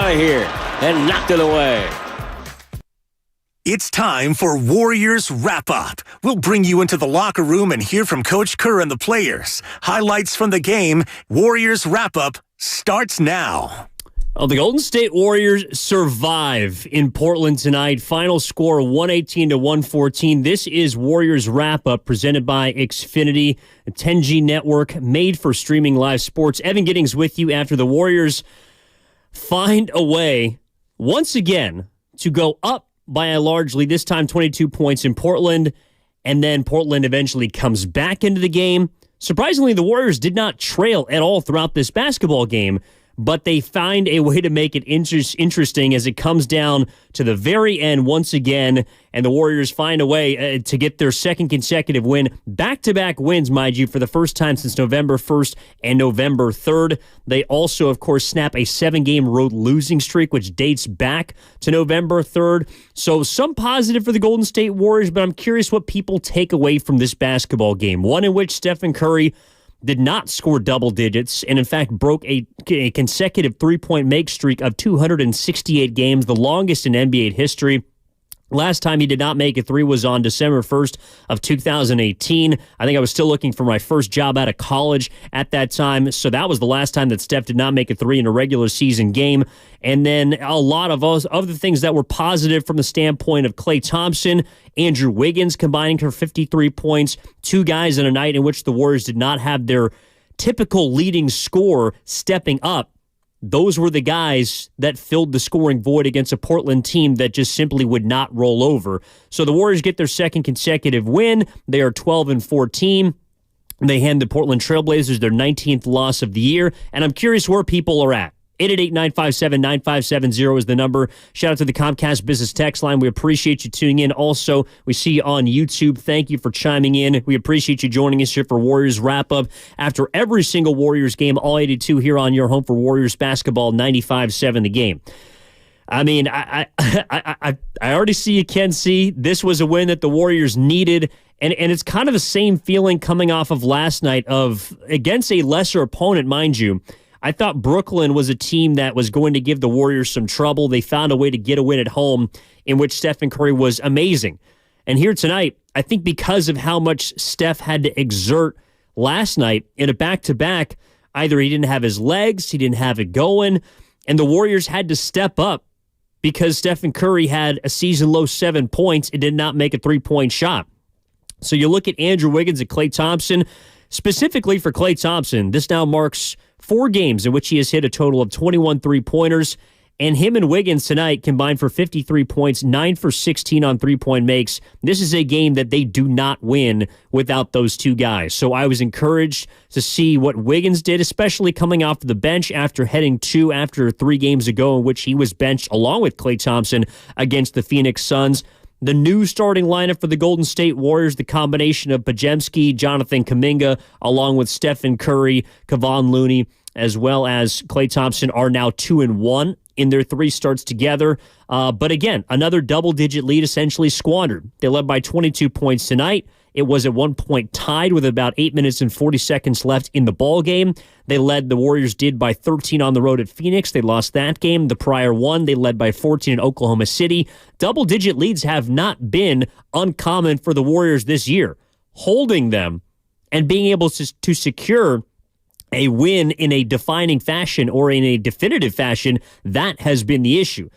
out of here, and knocked it away. It's time for Warriors Wrap-Up. We'll bring you into the locker room and hear from Coach Kerr and the players. Highlights from the game. Warriors Wrap-Up starts now. The Golden State Warriors survive in Portland tonight. Final score 118-114. This is Warriors Wrap-Up presented by Xfinity, a 10G network made for streaming live sports. Evan Giddings with you after the Warriors find a way once again to go up by a large lead, this time 22 points in Portland, and then Portland eventually comes back into the game. Surprisingly, the Warriors did not trail at all throughout this basketball game, but they find a way to make it interesting as it comes down to the very end once again, and the Warriors find a way to get their second consecutive win. Back-to-back wins, mind you, for the first time since November 1st and November 3rd. They also, of course, snap a 7-game road losing streak, which dates back to November 3rd. So some positive for the Golden State Warriors, but I'm curious what people take away from this basketball game. One in which Stephen Curry did not score double digits and, in fact, broke a consecutive three-point make streak of 268 games, the longest in NBA history. Last time he did not make a three was on December 1st of 2018. I think I was still looking for my first job out of college at that time, so that was the last time that Steph did not make a three in a regular season game. And then a lot of other things that were positive from the standpoint of Klay Thompson, Andrew Wiggins combining for 53 points, two guys in a night in which the Warriors did not have their typical leading scorer stepping up. Those were the guys that filled the scoring void against a Portland team that just simply would not roll over. So the Warriors get their second consecutive win. They are 12-14. They hand the Portland Trailblazers their 19th loss of the year. And I'm curious where people are at. 888-957-9570 is the number. Shout out to the Comcast Business Text line. We appreciate you tuning in. Also, we see you on YouTube. Thank you for chiming in. We appreciate you joining us here for Warriors Wrap-Up after every single Warriors game, all 82 here on your home for Warriors basketball, 95-7 the game. I mean, I already see you can see this was a win that the Warriors needed, and it's kind of the same feeling coming off of last night of against a lesser opponent, mind you. I thought Brooklyn was a team that was going to give the Warriors some trouble. They found a way to get a win at home in which Stephen Curry was amazing. And here tonight, I think because of how much Steph had to exert last night in a back-to-back, either he didn't have his legs, he didn't have it going, and the Warriors had to step up because Stephen Curry had a season-low 7 points and did not make a three-point shot. So you look at Andrew Wiggins and Klay Thompson. Specifically for Klay Thompson, this now marks 4 games in which he has hit a total of 21 three-pointers, and him and Wiggins tonight combined for 53 points, 9 for 16 on three-point makes. This is a game that they do not win without those two guys. So I was encouraged to see what Wiggins did, especially coming off the bench after heading 3 games ago in which he was benched along with Klay Thompson against the Phoenix Suns. The new starting lineup for the Golden State Warriors, the combination of Podziemski, Jonathan Kuminga, along with Stephen Curry, Kevon Looney, as well as Klay Thompson, are now 2-1 in their 3 starts together. But again, another double-digit lead essentially squandered. They led by 22 points tonight. It was at one point tied with about 8 minutes and 40 seconds left in the ball game. The Warriors did by 13 on the road at Phoenix. They lost that game. The prior one, they led by 14 in Oklahoma City. Double-digit leads have not been uncommon for the Warriors this year. Holding them and being able to secure a win in a defining fashion or in a definitive fashion, that has been the issue.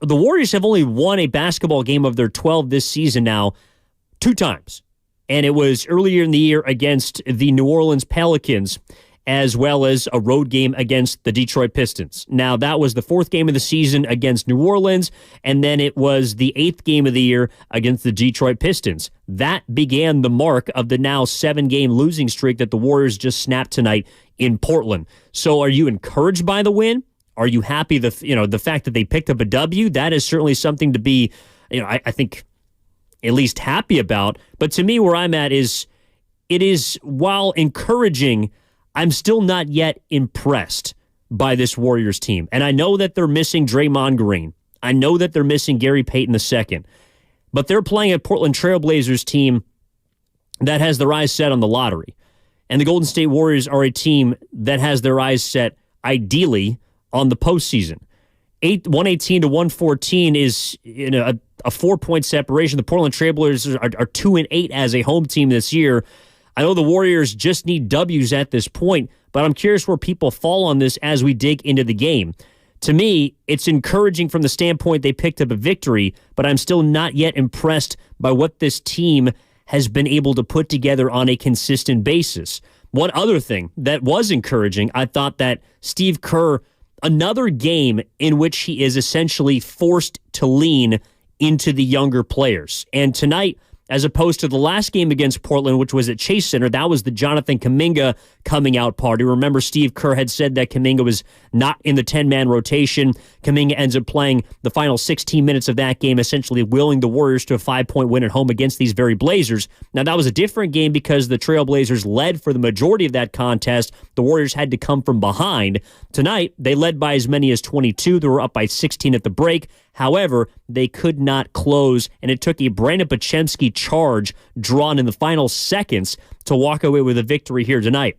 The Warriors have only won a basketball game of their 12 this season now 2 times. And it was earlier in the year against the New Orleans Pelicans, as well as a road game against the Detroit Pistons. Now, that was the 4th game of the season against New Orleans, and then it was the 8th game of the year against the Detroit Pistons. That began the mark of the now 7-game losing streak that the Warriors just snapped tonight in Portland. So are you encouraged by the win? Are you happy the fact that they picked up a W? That is certainly something to be, I think, at least happy about. But to me, where I'm at is, it is, while encouraging, I'm still not yet impressed by this Warriors team. And I know that they're missing Draymond Green. I know that they're missing Gary Payton II. But they're playing a Portland Trailblazers team that has their eyes set on the lottery. And the Golden State Warriors are a team that has their eyes set, ideally, on the postseason. 118 to 114 is a 4-point separation. The Portland Trailblazers are 2-8 as a home team this year. I know the Warriors just need W's at this point, but I'm curious where people fall on this as we dig into the game. To me, it's encouraging from the standpoint they picked up a victory, but I'm still not yet impressed by what this team has been able to put together on a consistent basis. One other thing that was encouraging, I thought that Steve Kerr, another game in which he is essentially forced to lean into the younger players. And tonight, as opposed to the last game against Portland, which was at Chase Center, that was the Jonathan Kuminga coming out party. Remember, Steve Kerr had said that Kuminga was not in the 10-man rotation. Kuminga ends up playing the final 16 minutes of that game, essentially willing the Warriors to a 5-point win at home against these very Blazers. Now, that was a different game because the Trailblazers led for the majority of that contest. The Warriors had to come from behind. Tonight, they led by as many as 22. They were up by 16 at the break. However, they could not close, and it took a Brandon Podziemski charge drawn in the final seconds to walk away with a victory here tonight.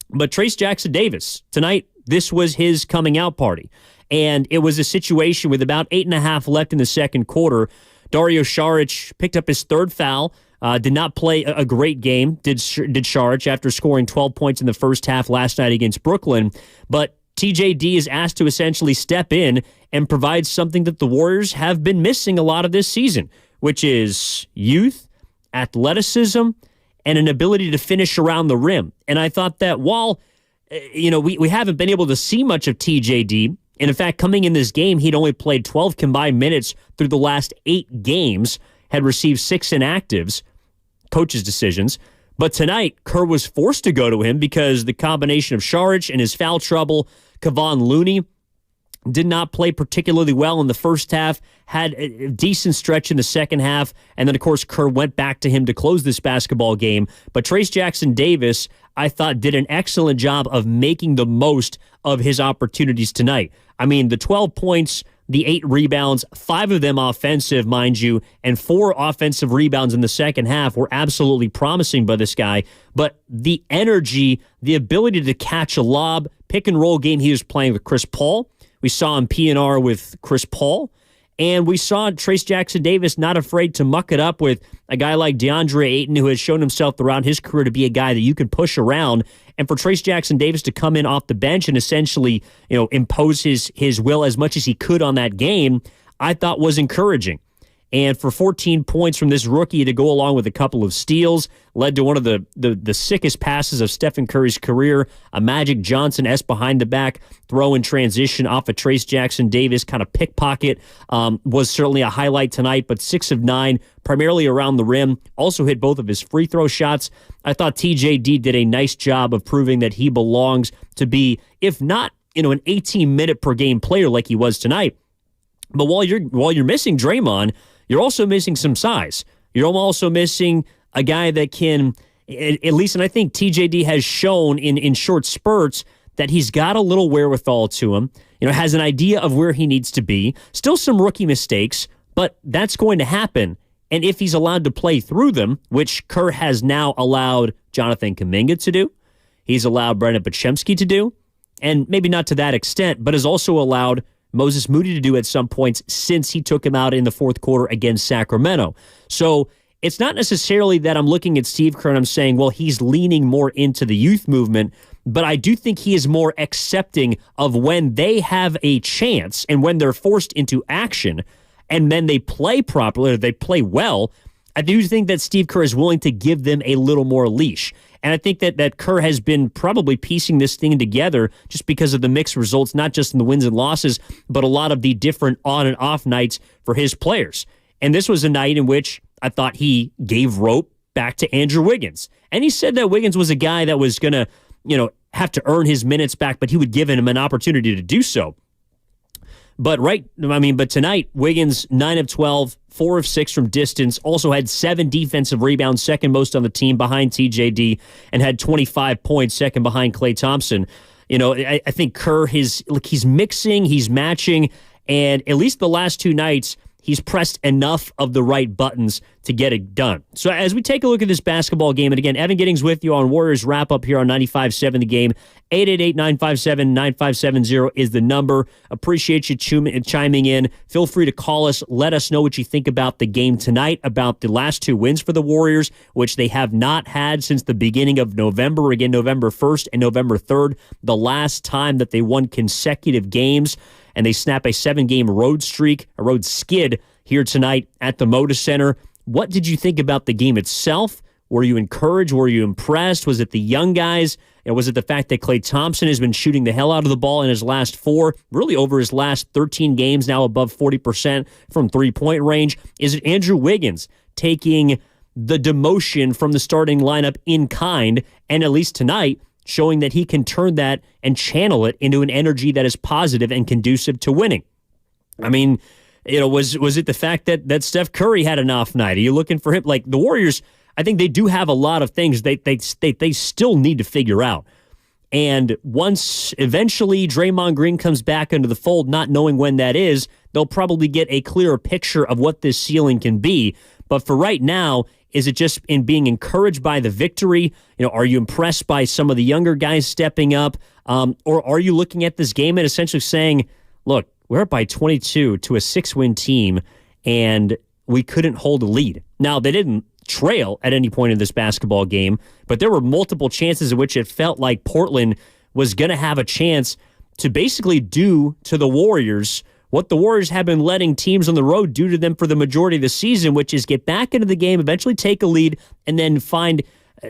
But Trayce Jackson-Davis, tonight, this was his coming out party. And it was a situation with about 8.5 left in the second quarter. Dario Saric picked up his third foul, did not play a great game, did Saric after scoring 12 points in the first half last night against Brooklyn. But TJD is asked to essentially step in and provide something that the Warriors have been missing a lot of this season, which is youth, athleticism, and an ability to finish around the rim. And I thought that while we haven't been able to see much of TJD, and in fact, coming in this game, he'd only played 12 combined minutes through the last 8 games, had received 6 inactives, coach's decisions. But tonight, Kerr was forced to go to him because the combination of Saric and his foul trouble, Kevon Looney did not play particularly well in the first half, had a decent stretch in the second half, and then, of course, Kerr went back to him to close this basketball game. But Trayce Jackson-Davis, I thought, did an excellent job of making the most of his opportunities tonight. I mean, the 12 points, the 8 rebounds, 5 of them offensive, mind you, and 4 offensive rebounds in the second half were absolutely promising by this guy. But the energy, the ability to catch a lob, pick and roll game he was playing with Chris Paul. We saw him P&R with Chris Paul. And we saw Trayce Jackson-Davis not afraid to muck it up with a guy like DeAndre Ayton, who has shown himself throughout his career to be a guy that you can push around. And for Trayce Jackson-Davis to come in off the bench and essentially, impose his will as much as he could on that game, I thought was encouraging. And for 14 points from this rookie to go along with a couple of steals, led to one of the sickest passes of Stephen Curry's career, a Magic Johnson behind the back throw in transition off of Trayce Jackson-Davis, kind of pickpocket, was certainly a highlight tonight, but 6 of 9, primarily around the rim, also hit both of his free throw shots. I thought TJD did a nice job of proving that he belongs to be, if not, an 18-minute per game player like he was tonight. But while you're missing Draymond, you're also missing some size. You're also missing a guy that can, at least, and I think TJD has shown in short spurts that he's got a little wherewithal to him, has an idea of where he needs to be. Still some rookie mistakes, but that's going to happen. And if he's allowed to play through them, which Kerr has now allowed Jonathan Kuminga to do, he's allowed Brandon Podziemski to do, and maybe not to that extent, but has also allowed Moses Moody to do at some points since he took him out in the fourth quarter against Sacramento. So it's not necessarily that I'm looking at Steve Kerr and I'm saying, well, he's leaning more into the youth movement, but I do think he is more accepting of when they have a chance and when they're forced into action and then they play properly or they play well. I do think that Steve Kerr is willing to give them a little more leash. And I think that Kerr has been probably piecing this thing together just because of the mixed results, not just in the wins and losses, but a lot of the different on and off nights for his players. And this was a night in which I thought he gave rope back to Andrew Wiggins. And he said that Wiggins was a guy that was going to, have to earn his minutes back, but he would give him an opportunity to do so. But tonight, Wiggins, 9 of 12, 4 of 6 from distance, also had 7 defensive rebounds, second most on the team behind TJD, and had 25 points, second behind Klay Thompson. I think Kerr, he's mixing, he's matching, and at least the last 2 nights, he's pressed enough of the right buttons to get it done. So as we take a look at this basketball game, and again, Evan Giddings with you on Warriors Wrap Up here on 95.7 The Game. 888-957-9570 is the number. Appreciate you chiming in. Feel free to call us. Let us know what you think about the game tonight, about the last two wins for the Warriors, which they have not had since the beginning of November. Again, November 1st and November 3rd, the last time that they won consecutive games, and they snap a 7-game road streak, a road skid here tonight at the Moda Center. What did you think about the game itself? Were you encouraged? Were you impressed? Was it the young guys? Was it the fact that Klay Thompson has been shooting the hell out of the ball in his last 4, really over his last 13 games, now above 40% from three-point range? Is it Andrew Wiggins taking the demotion from the starting lineup in kind, and at least tonight, showing that he can turn that and channel it into an energy that is positive and conducive to winning? I mean, was it the fact that Steph Curry had an off night? Are you looking for him? Like, the Warriors, I think they do have a lot of things they still need to figure out. And once eventually Draymond Green comes back into the fold, not knowing when that is, they'll probably get a clearer picture of what this ceiling can be. But for right now, is it just in being encouraged by the victory? Are you impressed by some of the younger guys stepping up? Or are you looking at this game and essentially saying, look, we're up by 22 to a 6-win team, and we couldn't hold a lead? Now, they didn't trail at any point in this basketball game, but there were multiple chances in which it felt like Portland was going to have a chance to basically do to the Warriors what the Warriors have been letting teams on the road do to them for the majority of the season, which is get back into the game, eventually take a lead, and then find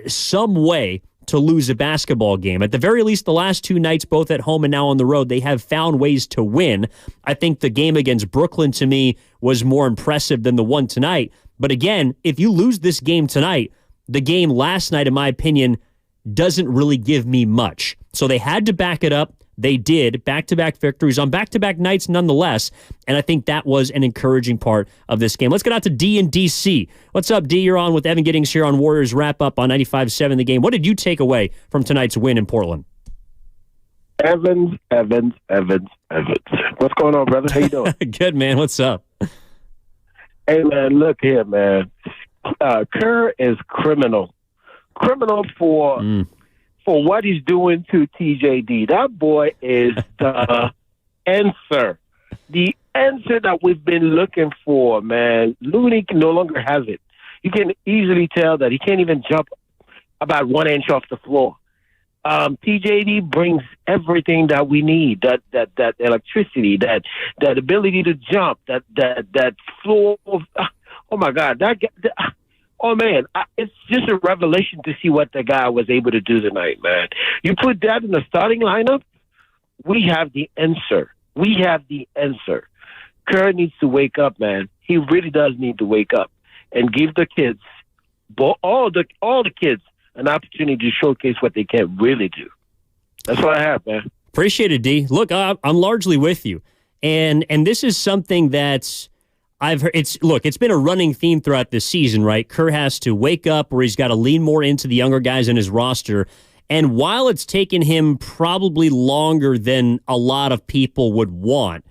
some way to lose a basketball game. At the very least, the last two nights, both at home and now on the road, they have found ways to win. I think the game against Brooklyn, to me, was more impressive than the one tonight. But again, if you lose this game tonight, the game last night, in my opinion, doesn't really give me much. So they had to back it up. They did. Back-to-back victories on back-to-back nights nonetheless. And I think that was an encouraging part of this game. Let's get out to D in D.C. What's up, D? You're on with Evan Giddings here on Warriors Wrap Up on 95.7 The Game. What did you take away from tonight's win in Portland? Evans. What's going on, brother? How you doing? Good, man. What's up? Hey, man, look here, man. Kerr is criminal. Criminal for what he's doing to TJD. That boy is the answer. The answer that we've been looking for, man. Looney no longer has it. You can easily tell that he can't even jump about 1 inch off the floor. TJD brings everything that we need, that electricity, that ability to jump, that floor of, oh my God, oh man, it's just a revelation to see what the guy was able to do tonight, man. You put that in the starting lineup, we have the answer. Kerr needs to wake up, man. He really does need to wake up and give the kids, all the kids, an opportunity to showcase what they can really do. That's what I have, man. Appreciate it, D. Look, I'm largely with you. And this is something that's I've heard. It's been a running theme throughout this season, right? Kerr has to wake up where he's got to lean more into the younger guys in his roster. And while it's taken him probably longer than a lot of people would want,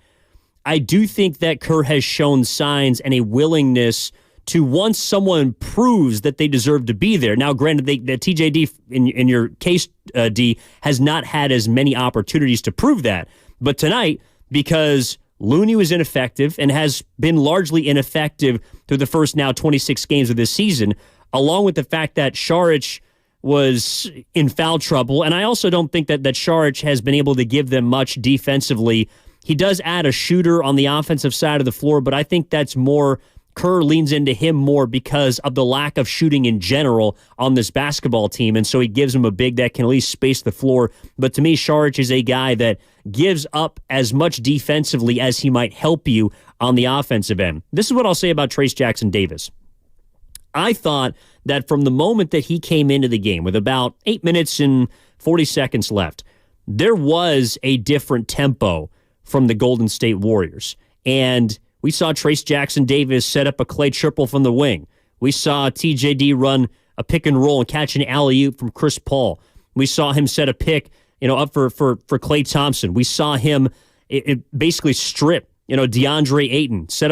I do think that Kerr has shown signs and a willingness to, once someone proves that they deserve to be there. Now, granted, the TJD, in your case, D, has not had as many opportunities to prove that. But tonight, because Looney was ineffective and has been largely ineffective through the first now 26 games of this season, along with the fact that Šarić was in foul trouble, and I also don't think that Šarić has been able to give them much defensively. He does add a shooter on the offensive side of the floor, but I think that's more Kerr leans into him more because of the lack of shooting in general on this basketball team, and so he gives him a big that can at least space the floor. But to me, Šarić is a guy that gives up as much defensively as he might help you on the offensive end. This is what I'll say about Trayce Jackson-Davis. I thought that from the moment that he came into the game with about 8 minutes and 40 seconds left, there was a different tempo from the Golden State Warriors. And we saw Trayce Jackson-Davis set up a Klay triple from the wing. We saw TJD run a pick and roll and catch an alley-oop from Chris Paul. We saw him set a pick, up for Klay Thompson. We saw him basically strip DeAndre Ayton, set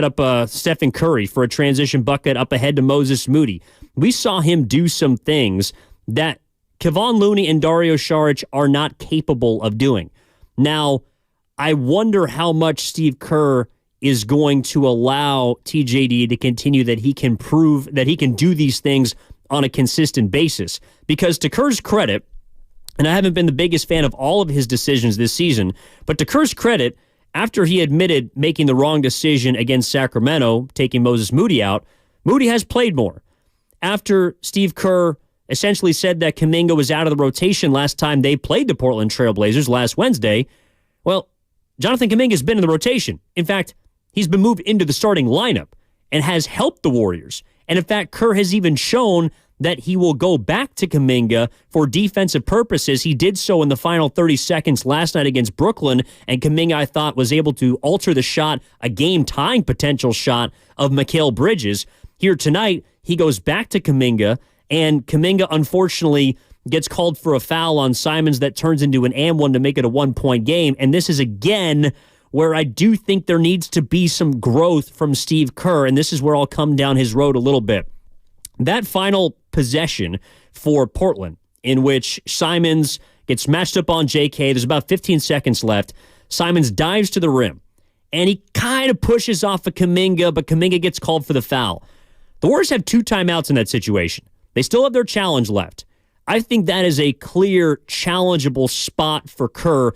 up Stephen Curry for a transition bucket up ahead to Moses Moody. We saw him do some things that Kevon Looney and Dario Saric are not capable of doing. Now, I wonder how much Steve Kerr is going to allow TJD to continue that he can prove that he can do these things on a consistent basis. Because to Kerr's credit, and I haven't been the biggest fan of all of his decisions this season, but to Kerr's credit, after he admitted making the wrong decision against Sacramento, taking Moses Moody out, Moody has played more. After Steve Kerr essentially said that Kuminga was out of the rotation last time they played the Portland Trail Blazers last Wednesday, well, Jonathan Kuminga's been in the rotation. In fact, he's been moved into the starting lineup and has helped the Warriors. And in fact, Kerr has even shown that he will go back to Kuminga for defensive purposes. He did so in the final 30 seconds last night against Brooklyn, and Kuminga, I thought, was able to alter the shot, a game-tying potential shot of Mikal Bridges. Here tonight, he goes back to Kuminga, and Kuminga, unfortunately, gets called for a foul on Simons that turns into an and one to make it a one-point game. And this is, again, where I do think there needs to be some growth from Steve Kerr, and this is where I'll come down his road a little bit. That final possession for Portland, in which Simons gets matched up on JK, there's about 15 seconds left. Simons dives to the rim, and he kind of pushes off of Kuminga, but Kuminga gets called for the foul. The Warriors have 2 timeouts in that situation. They still have their challenge left. I think that is a clear, challengeable spot for Kerr.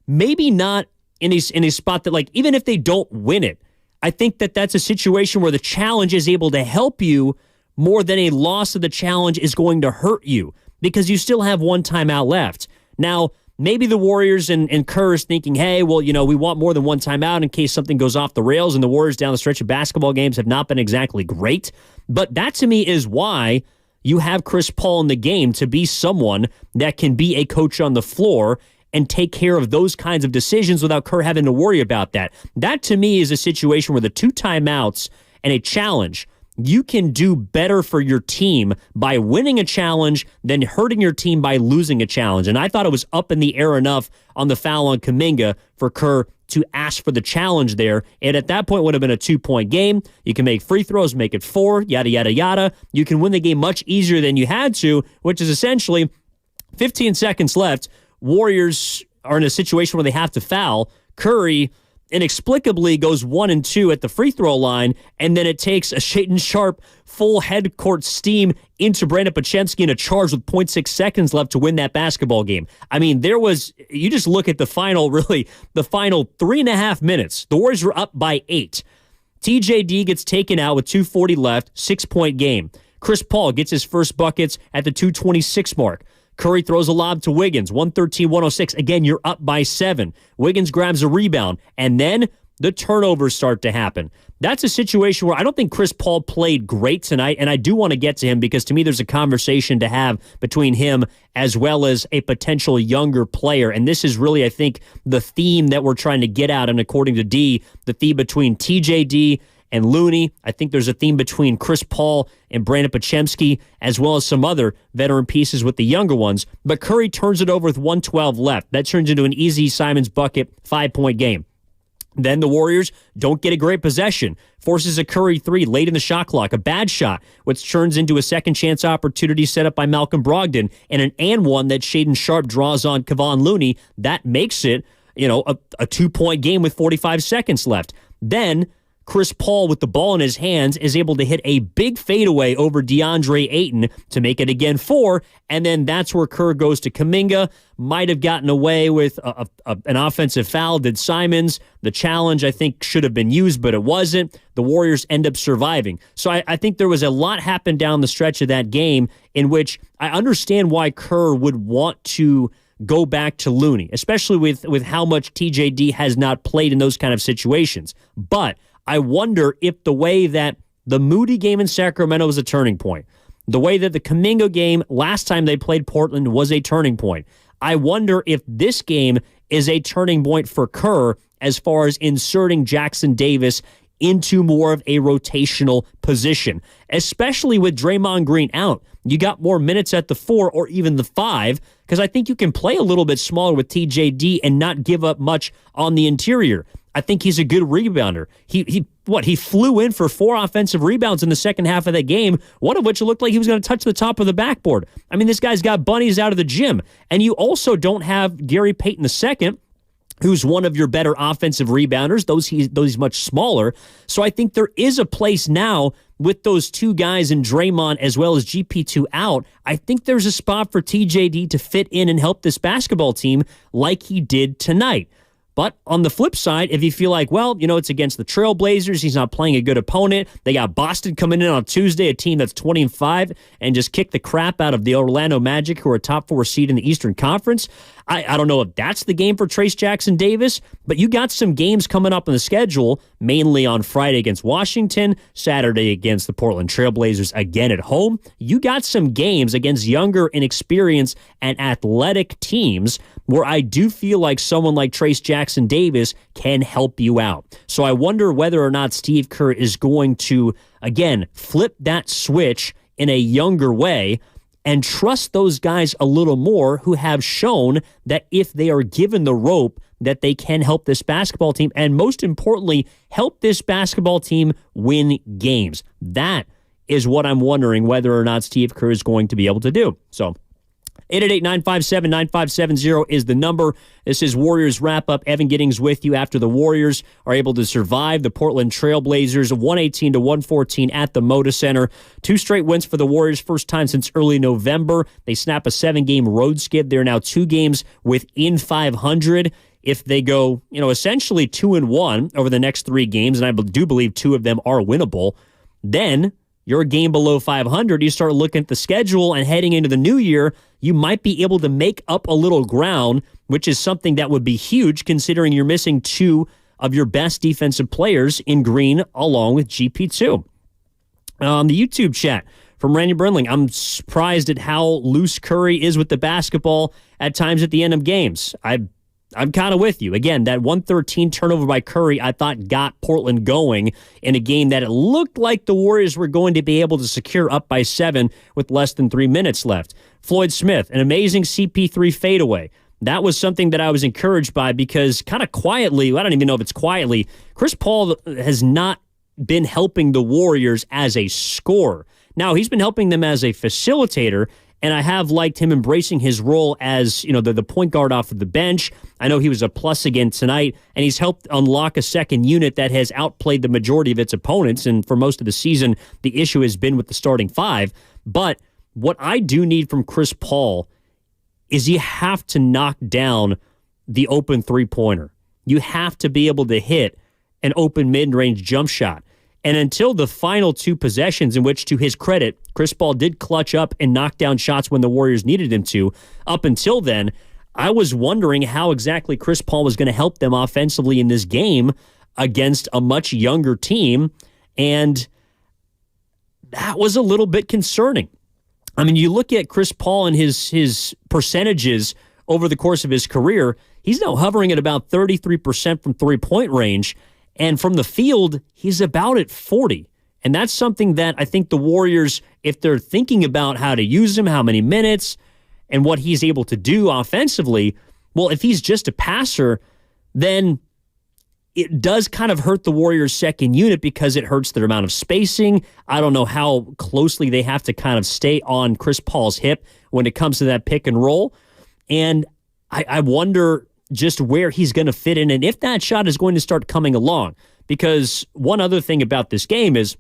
Maybe not in a spot that, like, even if they don't win it, I think that that's a situation where the challenge is able to help you more than a loss of the challenge is going to hurt you, because you still have 1 timeout left. Now, maybe the Warriors and Kerr is thinking, hey, well, we want more than 1 timeout in case something goes off the rails, and the Warriors down the stretch of basketball games have not been exactly great. But that, to me, is why you have Chris Paul in the game, to be someone that can be a coach on the floor and take care of those kinds of decisions without Kerr having to worry about that. That, to me, is a situation where the 2 timeouts and a challenge, you can do better for your team by winning a challenge than hurting your team by losing a challenge. And I thought it was up in the air enough on the foul on Kuminga for Kerr to ask for the challenge there. And at that point, it would have been a 2-point game. You can make free throws, make it 4, yada, yada, yada. You can win the game much easier than you had to, which is essentially 15 seconds left. Warriors are in a situation where they have to foul. Curry inexplicably goes 1 and 2 at the free throw line, and then it takes a Shaedon Sharpe full head court steam into Brandon Podziemski in a charge with 0.6 seconds left to win that basketball game. I mean, you just look at the final 3.5 minutes. The Warriors were up by 8. TJD gets taken out with 2:40 left, 6-point game. Chris Paul gets his first buckets at the 2:26 mark. Curry throws a lob to Wiggins, 113-106. Again, you're up by 7. Wiggins grabs a rebound, and then the turnovers start to happen. That's a situation where I don't think Chris Paul played great tonight, and I do want to get to him because to me there's a conversation to have between him as well as a potential younger player, and this is really, I think, the theme that we're trying to get at, and according to D, the theme between TJD and Looney. I think there's a theme between Chris Paul and Brandon Podziemski, as well as some other veteran pieces with the younger ones. But Curry turns it over with 1:12 left. That turns into an easy Simons bucket, 5-point game. Then the Warriors don't get a great possession. Forces a Curry 3 late in the shot clock, a bad shot, which turns into a second chance opportunity set up by Malcolm Brogdon, and an and one that Shaedon Sharpe draws on Kevon Looney. That makes it, a 2-point game with 45 seconds left. Then Chris Paul, with the ball in his hands, is able to hit a big fadeaway over DeAndre Ayton to make it again 4, and then that's where Kerr goes to Kuminga. Might have gotten away with an offensive foul, did Simons. The challenge, I think, should have been used, but it wasn't. The Warriors end up surviving. So I think there was a lot happened down the stretch of that game in which I understand why Kerr would want to go back to Looney, especially with how much TJD has not played in those kind of situations. But I wonder if the way that the Moody game in Sacramento was a turning point, the way that the Kuminga game last time they played Portland was a turning point, I wonder if this game is a turning point for Kerr as far as inserting Jackson Davis into more of a rotational position, especially with Draymond Green out. you got more minutes at the 4 or even the 5, because I think you can play a little bit smaller with TJD and not give up much on the interior. I think he's a good rebounder. He flew in for 4 offensive rebounds in the second half of that game, one of which looked like he was going to touch the top of the backboard. I mean, this guy's got bunnies out of the gym. And you also don't have Gary Payton II, who's one of your better offensive rebounders, though he's much smaller. So I think there is a place now with those 2 guys in Draymond as well as GP2 out. I think there's a spot for TJD to fit in and help this basketball team like he did tonight. But on the flip side, if you feel like, well, it's against the Trailblazers, he's not playing a good opponent. They got Boston coming in on Tuesday, a team that's 20-5, and just kick the crap out of the Orlando Magic, who are a top 4 seed in the Eastern Conference. I don't know if that's the game for Trayce Jackson-Davis, but you got some games coming up on the schedule, mainly on Friday against Washington, Saturday against the Portland Trailblazers again at home. You got some games against younger, inexperienced, and athletic teams where I do feel like someone like Trayce Jackson-Davis can help you out. So I wonder whether or not Steve Kerr is going to, again, flip that switch in a younger way and trust those guys a little more who have shown that if they are given the rope, that they can help this basketball team, and most importantly, help this basketball team win games. That is what I'm wondering whether or not Steve Kerr is going to be able to do. So 888-957-9570 is the number. This is Warriors Wrap-Up. Evan Giddings with you after the Warriors are able to survive the Portland Trailblazers, 118-114 at the Moda Center. 2 straight wins for the Warriors, first time since early November. They snap a 7-game road skid. They're now 2 games within 500. If they go, essentially 2-1 over the next 3 games, and I do believe 2 of them are winnable, then you're a game below 500. You start looking at the schedule, and heading into the new year, you might be able to make up a little ground, which is something that would be huge considering you're missing 2 of your best defensive players in Green along with GP2. On the YouTube chat from Randy Burnling, I'm surprised at how loose Curry is with the basketball at times at the end of games. I'm kind of with you. Again, that 113 turnover by Curry, I thought got Portland going in a game that it looked like the Warriors were going to be able to secure up by 7 with less than 3 minutes left. Floyd Smith, an amazing CP3 fadeaway. That was something that I was encouraged by because kind of quietly, I don't even know if it's quietly, Chris Paul has not been helping the Warriors as a scorer. Now, he's been helping them as a facilitator, and I have liked him embracing his role as, the point guard off of the bench. I know he was a plus again tonight, and he's helped unlock a second unit that has outplayed the majority of its opponents. And for most of the season, the issue has been with the starting 5. But what I do need from Chris Paul is you have to knock down the open three-pointer. You have to be able to hit an open mid-range jump shot. And until the final 2 possessions, in which, to his credit, Chris Paul did clutch up and knock down shots when the Warriors needed him to, up until then, I was wondering how exactly Chris Paul was going to help them offensively in this game against a much younger team, and that was a little bit concerning. I mean, you look at Chris Paul and his percentages over the course of his career, he's now hovering at about 33% from three-point range, and from the field, he's about at 40. And that's something that I think the Warriors, if they're thinking about how to use him, how many minutes, and what he's able to do offensively, well, if he's just a passer, then it does kind of hurt the Warriors' second unit because it hurts their amount of spacing. I don't know how closely they have to kind of stay on Chris Paul's hip when it comes to that pick and roll. And I wonder just where he's going to fit in and if that shot is going to start coming along. Because one other thing about this game is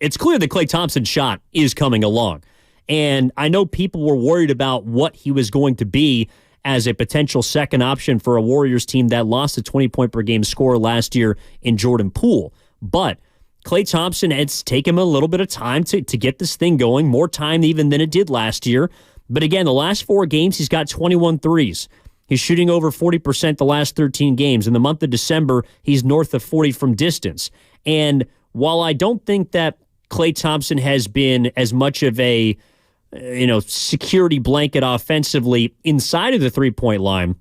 it's clear that Klay Thompson's shot is coming along. And I know people were worried about what he was going to be as a potential second option for a Warriors team that lost a 20-point-per-game scorer last year in Jordan Poole. But Klay Thompson, it's taken him a little bit of time to get this thing going, more time even than it did last year. But again, the last 4 games, he's got 21 threes. He's shooting over 40% the last 13 games. In the month of December, he's north of 40 from distance. And while I don't think that Klay Thompson has been as much of a security blanket offensively inside of the three-point line,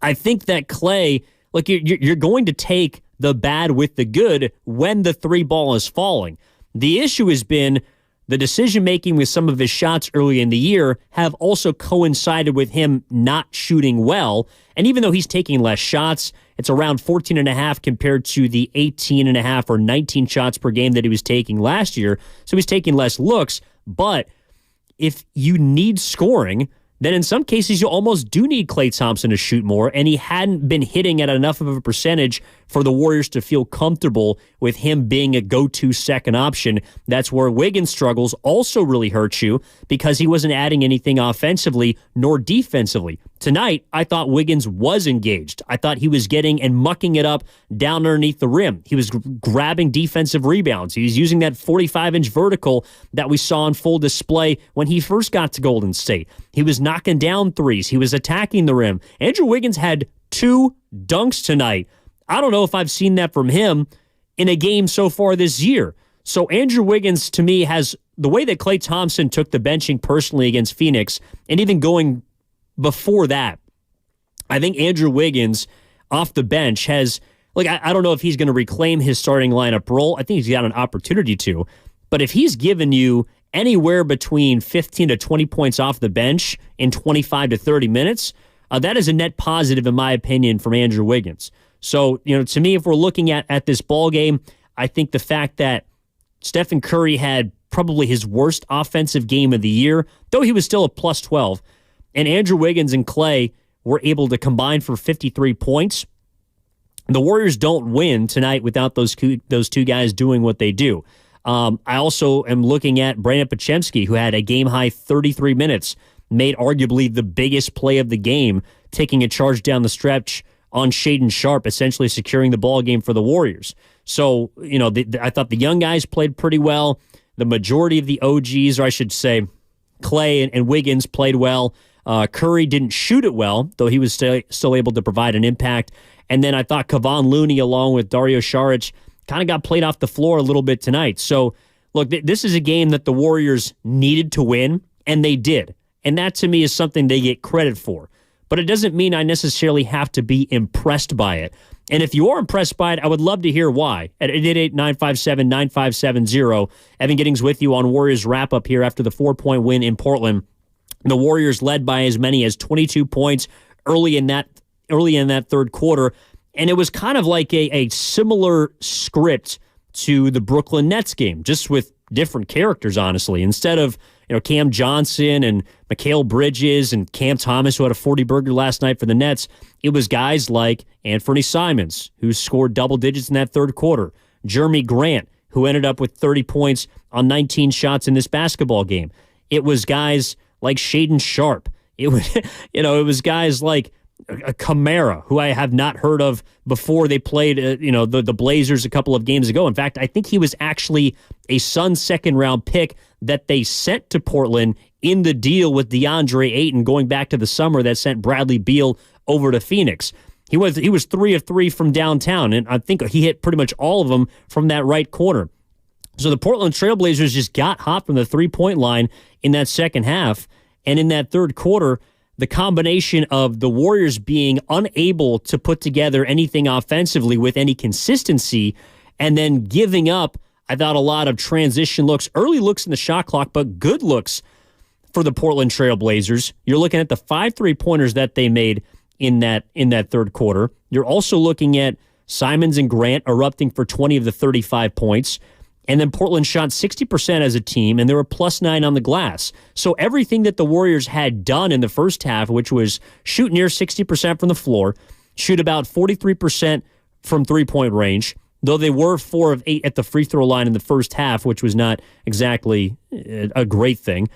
I think that Klay, like you're going to take the bad with the good when the 3 ball is falling. The issue has been the decision-making with some of his shots early in the year have also coincided with him not shooting well. And even though he's taking less shots, it's around 14.5 compared to the 18.5 or 19 shots per game that he was taking last year. So he's taking less looks. But if you need scoring, then in some cases you almost do need Klay Thompson to shoot more, and he hadn't been hitting at enough of a percentage for the Warriors to feel comfortable with him being a go-to second option. That's where Wiggins' struggles also really hurt you because he wasn't adding anything offensively nor defensively. Tonight, I thought Wiggins was engaged. I thought he was getting and mucking it up down underneath the rim. He was grabbing defensive rebounds. He was using that 45-inch vertical that we saw on full display when he first got to Golden State. He was knocking down threes. He was attacking the rim. Andrew Wiggins had 2 dunks tonight. I don't know if I've seen that from him in a game so far this year. So Andrew Wiggins, to me, has the way that Klay Thompson took the benching personally against Phoenix, and even going before that, I think Andrew Wiggins off the bench has, I don't know if he's going to reclaim his starting lineup role. I think he's got an opportunity to. But if he's given you anywhere between 15 to 20 points off the bench in 25 to 30 minutes, that is a net positive, in my opinion, from Andrew Wiggins. So, to me, if we're looking at this ball game, I think the fact that Stephen Curry had probably his worst offensive game of the year, though he was still a plus 12, and Andrew Wiggins and Klay were able to combine for 53 points, the Warriors don't win tonight without those two guys doing what they do. I also am looking at Brandon Podziemski, who had a game-high 33 minutes, made arguably the biggest play of the game, taking a charge down the stretch on Shaedon Sharpe, essentially securing the ball game for the Warriors. So, I thought the young guys played pretty well. The majority of the OGs, or I should say Klay and Wiggins, played well. Curry didn't shoot it well, though he was still able to provide an impact. And then I thought Kevon Looney, along with Dario Saric, kind of got played off the floor a little bit tonight. So, look, this is a game that the Warriors needed to win, and they did. And that, to me, is something they get credit for. But it doesn't mean I necessarily have to be impressed by it. And if you are impressed by it, I would love to hear why. At 888-957-9570, Evan Giddings with you on Warriors Wrap-Up here after the 4-point win in Portland. The Warriors led by as many as 22 points early in that third quarter. And it was kind of like a similar script to the Brooklyn Nets game, just with different characters, honestly. Instead of Cam Johnson and Mikal Bridges and Cam Thomas, who had a 40-burger last night for the Nets, it was guys like Anthony Simons, who scored double digits in that third quarter, Jeremy Grant, who ended up with 30 points on 19 shots in this basketball game. It was guys like Shaedon Sharpe. It was guys like Kamara, who I have not heard of before they played, the Blazers a couple of games ago. In fact, I think he was actually a Suns second-round pick that they sent to Portland in the deal with DeAndre Ayton going back to the summer that sent Bradley Beal over to Phoenix. He was 3 of 3 from downtown, and I think he hit pretty much all of them from that right corner. So the Portland Trailblazers just got hot from the three-point line in that second half, and in that third quarter, the combination of the Warriors being unable to put together anything offensively with any consistency and then giving up, I thought, a lot of transition looks, early looks in the shot clock, but good looks for the Portland Trail Blazers. You're looking at the 5 3-pointers that they made in that third quarter. You're also looking at Simons and Grant erupting for 20 of the 35 points. And then Portland shot 60% as a team, and they were +9 on the glass. So everything that the Warriors had done in the first half, which was shoot near 60% from the floor, shoot about 43% from three-point range, though they were 4 of 8 at the free throw line in the first half, which was not exactly a great thing.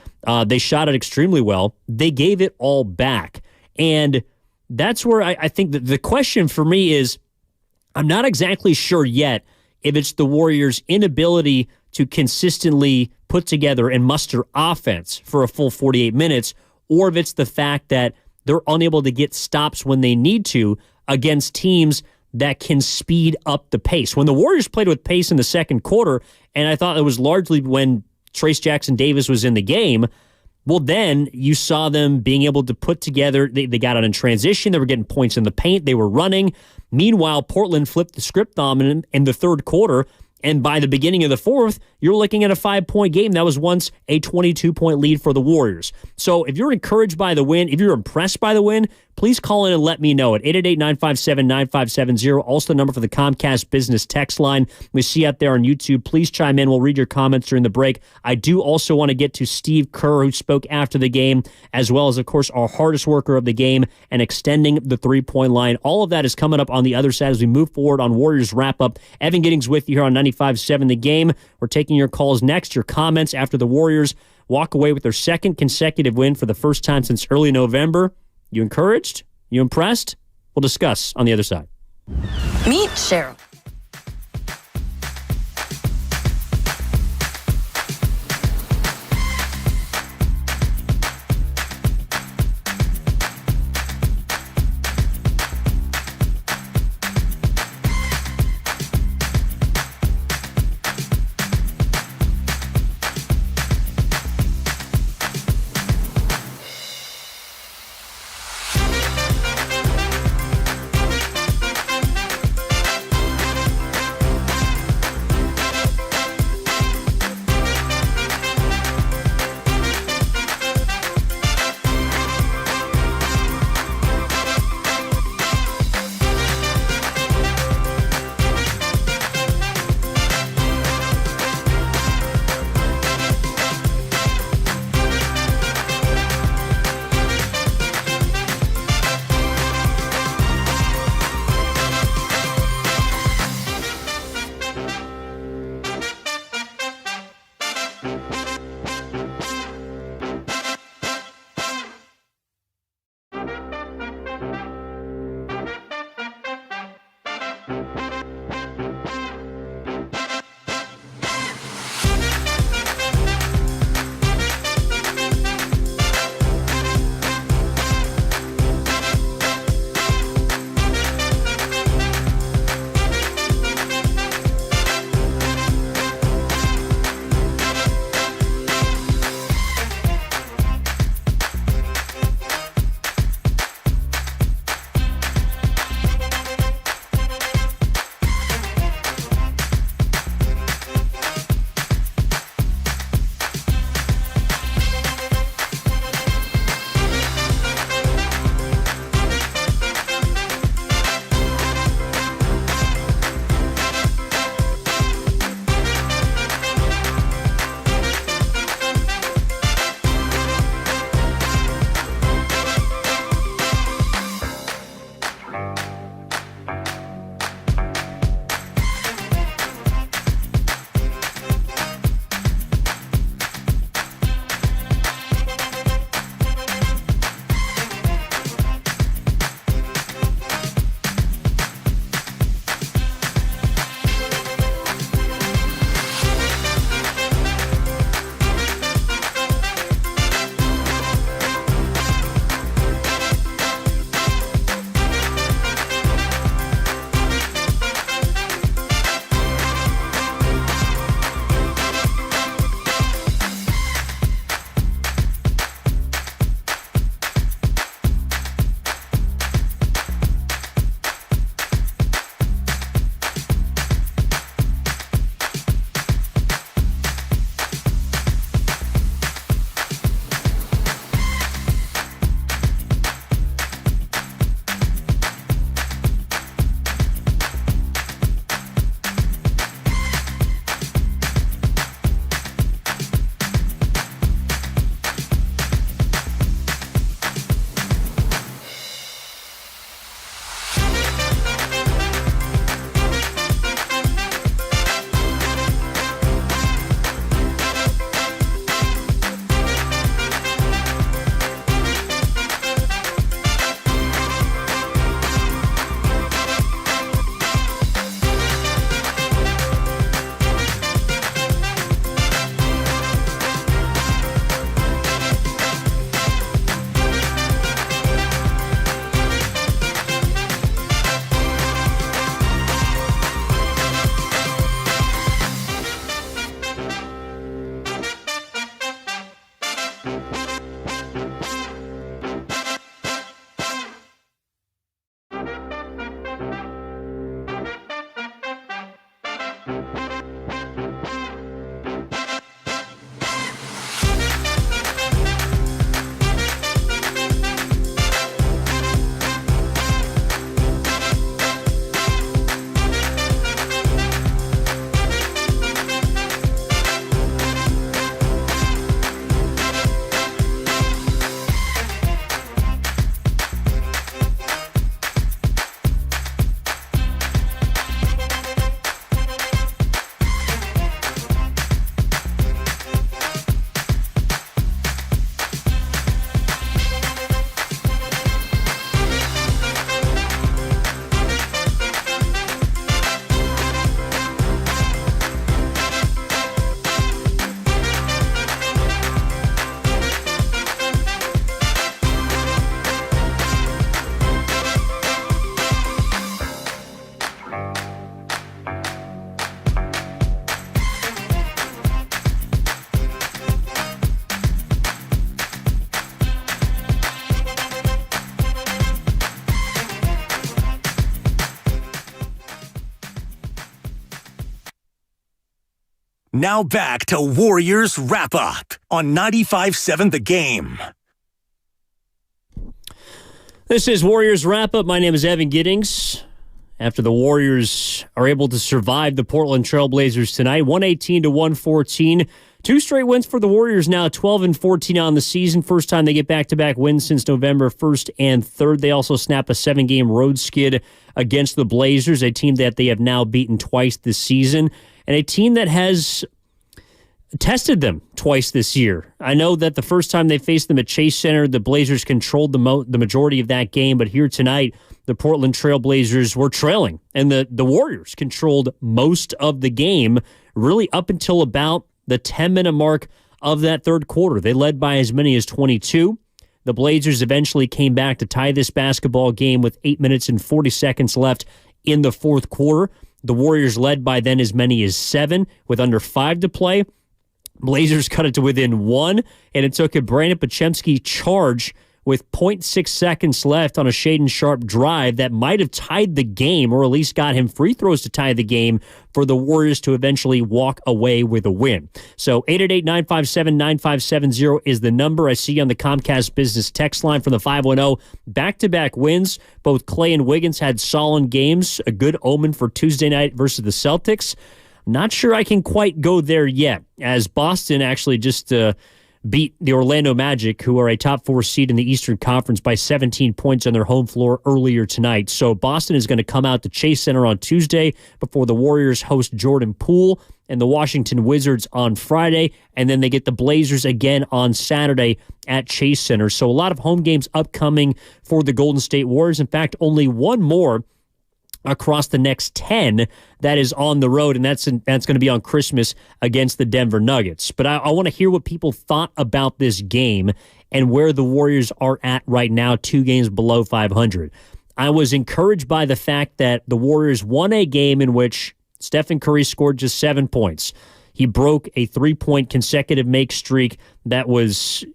They shot it extremely well. They gave it all back. And that's where I think that the question for me is, I'm not exactly sure yet if it's the Warriors' inability to consistently put together and muster offense for a full 48 minutes, or if it's the fact that they're unable to get stops when they need to against teams that can speed up the pace. When the Warriors played with pace in the second quarter, and I thought it was largely when Trace Jackson-Davis was in the game, well, then you saw them being able to put together, they got out in transition, they were getting points in the paint, they were running. Meanwhile, Portland flipped the script on them in the third quarter And by the beginning of the fourth, you're looking at a 5-point game. That was once a 22-point lead for the Warriors. So if you're encouraged by the win, if you're impressed by the win, please call in and let me know at 888-957-9570. Also the number for the Comcast Business text line. We see you out there on YouTube. Please chime in. We'll read your comments during the break. I do also want to get to Steve Kerr, who spoke after the game, as well as, of course, our hardest worker of the game and extending the three-point line. All of that is coming up on the other side as we move forward on Warriors Wrap-Up. Evan Giddings with you here on 95.7 The Game. We're taking your calls next, your comments after the Warriors walk away with their second consecutive win for the first time since early November. You encouraged? You impressed? We'll discuss on the other side. Meet Cheryl. Now back to Warriors Wrap-Up on 95.7 The Game. This is Warriors Wrap-Up. My name is Evan Giddings. After the Warriors are able to survive the Portland Trailblazers tonight, 118-114. 2 straight wins for the Warriors now, 12-14 on the season. First time they get back-to-back wins since November 1st and 3rd. They also snap a 7-game road skid against the Blazers, a team that they have now beaten twice this season, and a team that has tested them twice this year. I know that the first time they faced them at Chase Center, the Blazers controlled the majority of that game, but here tonight, the Portland Trailblazers were trailing, and the Warriors controlled most of the game, really up until about the 10-minute mark of that third quarter. They led by as many as 22. The Blazers eventually came back to tie this basketball game with 8 minutes and 40 seconds left in the fourth quarter. The Warriors led by then as many as 7 with under 5 to play. Blazers cut it to within 1, and it took a Brandon Podziemski charge with 0.6 seconds left on a Shaedon Sharpe drive that might have tied the game, or at least got him free throws to tie the game for the Warriors to eventually walk away with a win. So 888-957-9570 is the number I see on the Comcast Business text line from the 510. Back-to-back wins. Both Klay and Wiggins had solid games, a good omen for Tuesday night versus the Celtics. Not sure I can quite go there yet, as Boston actually just beat the Orlando Magic, who are a top 4 seed in the Eastern Conference, by 17 points on their home floor earlier tonight. So Boston is going to come out to Chase Center on Tuesday before the Warriors host Jordan Poole and the Washington Wizards on Friday, and then they get the Blazers again on Saturday at Chase Center. So a lot of home games upcoming for the Golden State Warriors. In fact, only one more across the next 10 that is on the road, and that's going to be on Christmas against the Denver Nuggets. But I want to hear what people thought about this game and where the Warriors are at right now, 2 games below 500. I was encouraged by the fact that the Warriors won a game in which Stephen Curry scored just 7 points. He broke a 3-point consecutive make streak that goes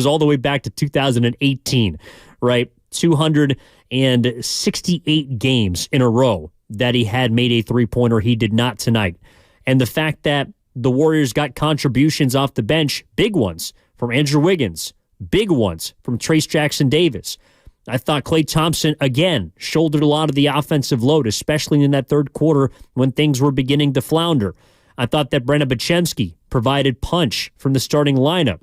all the way back to 2018, right? 268 games in a row that he had made a 3-pointer. He did not tonight. And the fact that the Warriors got contributions off the bench, big ones from Andrew Wiggins, big ones from Trayce Jackson-Davis. I thought Klay Thompson, again, shouldered a lot of the offensive load, especially in that third quarter when things were beginning to flounder. I thought that Brandon Podziemski provided punch from the starting lineup.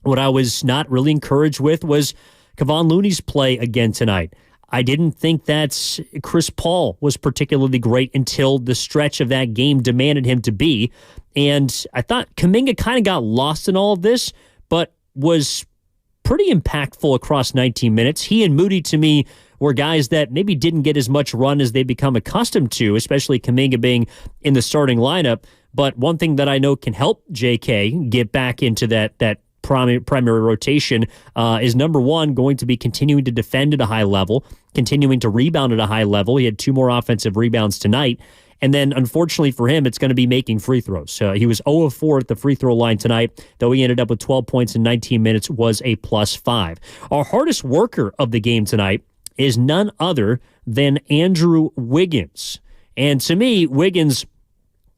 What I was not really encouraged with was Kevon Looney's play again tonight. I didn't think that Chris Paul was particularly great until the stretch of that game demanded him to be. And I thought Kuminga kind of got lost in all of this, but was pretty impactful across 19 minutes. He and Moody, to me, were guys that maybe didn't get as much run as they become accustomed to, especially Kuminga being in the starting lineup. But one thing that I know can help JK get back into that primary rotation is, number one, going to be continuing to defend at a high level, continuing to rebound at a high level. He had 2 more offensive rebounds tonight. And then, unfortunately for him, it's going to be making free throws. He was 0 of 4 at the free throw line tonight, though he ended up with 12 points in 19 minutes, was a +5. Our hardest worker of the game tonight is none other than Andrew Wiggins. And to me, Wiggins